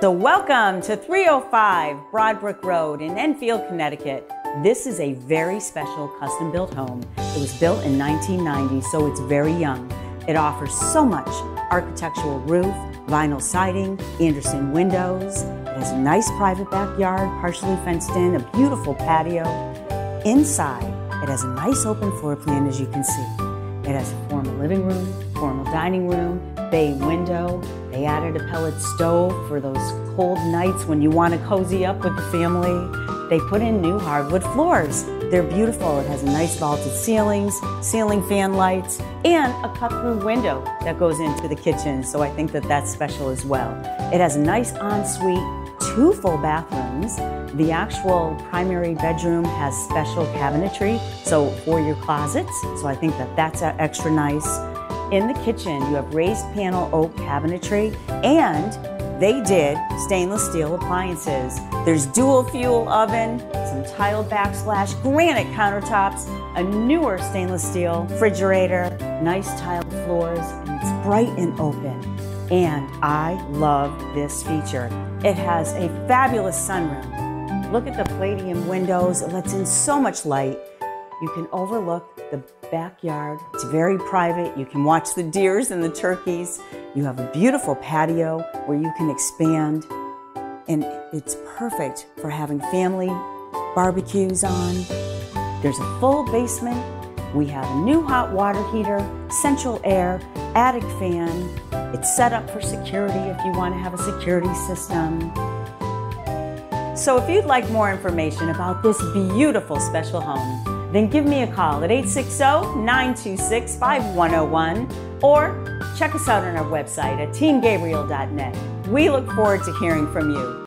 So welcome to 305 Brook Road in Enfield, Connecticut. This is a very special custom-built home. It was built in 1990, so it's very young. It offers so much: architectural roof, vinyl siding, Anderson windows. It has a nice private backyard, partially fenced in, a beautiful patio. Inside, it has a nice open floor plan, as you can see. It has a formal living room, formal dining room, bay window. They added a pellet stove for those cold nights when you want to cozy up with the family. They put in new hardwood floors. They're beautiful. It has nice vaulted ceilings, ceiling fan lights, and a cut-through window that goes into the kitchen, so I think that that's special as well. It has a nice ensuite, 2 full bathrooms. The actual primary bedroom has special cabinetry, so for your closets, so I think that that's extra nice. In the kitchen, you have raised panel oak cabinetry, and they did stainless steel appliances. There's dual fuel oven, some tiled backsplash, granite countertops, a newer stainless steel refrigerator, nice tiled floors, and it's bright and open. And I love this feature. It has a fabulous sunroom. Look at the palladium windows. It lets in so much light. You can overlook the backyard. It's very private. You can watch the deers and the turkeys. You have a beautiful patio where you can expand, and it's perfect for having family barbecues on. There's a full basement. We have a new hot water heater, central air, attic fan. It's set up for security if you want to have a security system. So if you'd like more information about this beautiful special home, then give me a call at 860-926-5101 or check us out on our website at teamgabriel.net. We look forward to hearing from you.